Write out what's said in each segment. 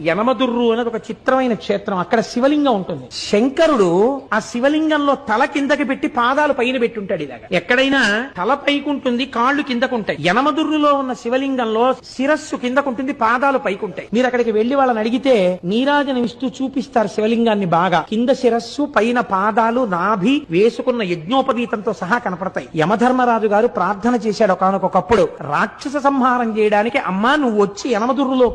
యనమదుర్రు అనేది ఒక చిత్రమైన క్షేత్రం. అక్కడ శివలింగం ఉంటుంది. శంకరుడు ఆ శివలింగంలో తల కిందకి పెట్టి పాదాలు పైన పెట్టుంటాడు. ఇలాగా ఎక్కడైనా తల పైకుంటుంది, కాళ్ళు కిందకుంటాయి. యనమదుర్రులో ఉన్న శివలింగంలో శిరస్సు కిందకుంటుంది, పాదాలు పైకుంటాయి. మీరు అక్కడికి వెళ్లి వాళ్ళని అడిగితే నీరాజనం ఇస్తూ చూపిస్తారు శివలింగాన్ని. బాగా కింద శిరస్సు, పైన పాదాలు, నాభి వేసుకున్న యజ్ఞోపవీతంతో సహా కనపడతాయి. యమధర్మరాజు గారు ప్రార్థన చేశాడు ఒకనొకప్పుడు, రాక్షస సంహారం చేయడానికి అమ్మా నువ్వు వచ్చి యనమదుర్రులో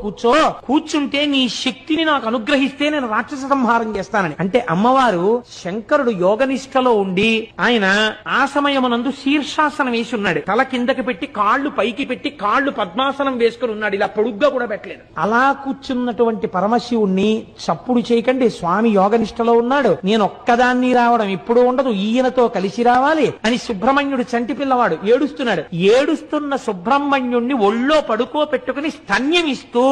కూర్చుంటే నీ శక్తిని నాకు అనుగ్రహిస్తే నేను రాక్షస సంహారం చేస్తానని. అంటే అమ్మవారు శంకరుడు యోగనిష్టలో ఉండి ఆయన ఆ సమయమునందు శీర్షాసనం వేసి ఉన్నాడు. తల కిందకి పెట్టి కాళ్ళు పైకి పెట్టి కాళ్ళు పద్మాసనం వేసుకుని ఉన్నాడు. ఇలా పొడుగ్గా కూడా పెట్టలేదు. అలా కూర్చున్నటువంటి పరమశివుణ్ణి చప్పుడు చేయకండి, స్వామి యోగనిష్టలో ఉన్నాడు, నేను ఒక్కదాన్ని రావడం ఇప్పుడు ఉండదు, ఈయనతో కలిసి రావాలి అని సుబ్రహ్మణ్యుడు చంటి పిల్లవాడు ఏడుస్తున్నాడు. ఏడుస్తున్న సుబ్రహ్మణ్యుణ్ణి ఒళ్ళో పడుకోపెట్టుకుని స్తన్యమిస్తూ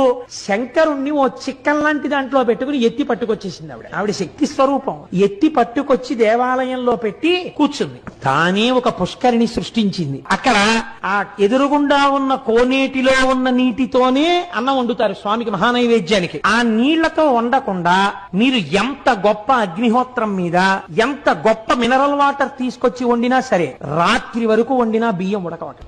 శంకరుణ్ణి ఓ చిక్కం లాంటి దాంట్లో పెట్టుకుని ఎత్తి పట్టుకొచ్చేసింది ఆవిడ. ఆవిడ శక్తి స్వరూపం. ఎత్తి పట్టుకొచ్చి దేవాలయంలో పెట్టి కూర్చుంది. తానే ఒక పుష్కరిణి సృష్టించింది. అక్కడ ఆ ఎదురుగుండా ఉన్న కోనేటిలో ఉన్న నీటితోనే అన్నం వండుతారు స్వామికి మహానైవేద్యానికి. ఆ నీళ్లతో వండకుండా మీరు ఎంత గొప్ప అగ్నిహోత్రం మీద ఎంత గొప్ప మినరల్ వాటర్ తీసుకొచ్చి వండినా సరే రాత్రి వరకు వండినా బియ్యం ఉడకవట.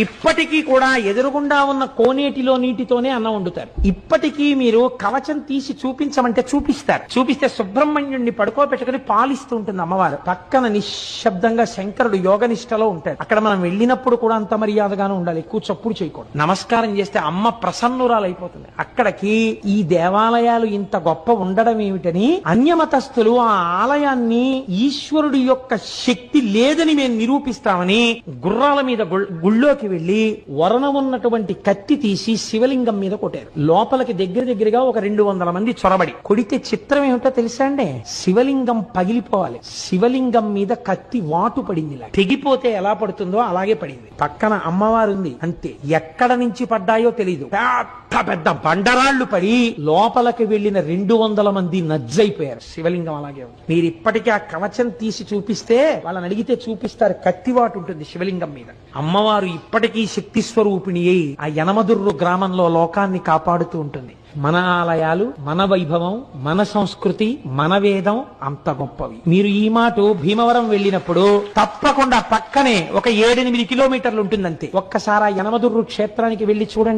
ఇప్పటికీ కూడా ఎదురుగుండా ఉన్న కోనేటిలో నీటితోనే అన్నం వండుతారు. ఇప్పటికీ మీరు కవచం తీసి చూపించమంటే చూపిస్తే సుబ్రహ్మణ్యుడిని పడుకోబెట్టుకుని పాలిస్తూ ఉంటుంది అమ్మవారు. పక్కన నిశ్శబ్దంగా శంకరుడు యోగనిష్టలో ఉంటాడు. అక్కడ మనం వెళ్ళినప్పుడు కూడా అంత మర్యాదగానే ఉండాలి, ఎక్కువ చప్పుడు చేయకూడదు. నమస్కారం చేస్తే అమ్మ ప్రసన్నురాలైపోతుంది. అక్కడికి ఈ దేవాలయాలు ఇంత గొప్ప ఉండడం ఏమిటని అన్యమతస్థులు ఆ ఆలయాన్ని ఈశ్వరుడి యొక్క శక్తి లేదని మేము నిరూపిస్తామని గుర్రాల మీద గుళ్ళో వెళ్లి వరణమున్నటువంటి కత్తి తీసి శివలింగం మీద కొట్టారు. లోపలికి దగ్గరగా ఒక 200 మంది చొరబడి కొడితే చిత్రం ఏమిటో తెలుసా అండి? శివలింగం పగిలిపోవాలి. శివలింగం మీద కత్తి వాటు పడింది. తెగిపోతే ఎలా పడుతుందో అలాగే పడింది. పక్కన అమ్మవారు ఉంది, అంతే. ఎక్కడ నుంచి పడ్డాయో తెలియదు. పెద్ద బండరాళ్లు పడి లోపలికి వెళ్లిన 200 మంది నజ్జైపోయారు. శివలింగం అలాగే ఉంది. మీరు ఇప్పటికీ ఆ కవచం తీసి చూపిస్తే వాళ్ళని అడిగితే చూపిస్తారు, కత్తివాటు ఉంటుంది శివలింగం మీద. అమ్మవారు ఇప్పటికీ శక్తి స్వరూపిణి అయి ఆ యనమదుర్రు గ్రామంలో లోకాన్ని కాపాడుతూ ఉంటుంది. మన ఆలయాలు, మన వైభవం, మన సంస్కృతి, మన వేదం అంత గొప్పవి. మీరు ఈ మాట భీమవరం వెళ్ళినప్పుడు తప్పకుండా పక్కనే ఒక 7-8 కిలోమీటర్లు ఉంటుందంతే. ఒక్కసారి యనమదుర్రు క్షేత్రానికి వెళ్లి చూడండి.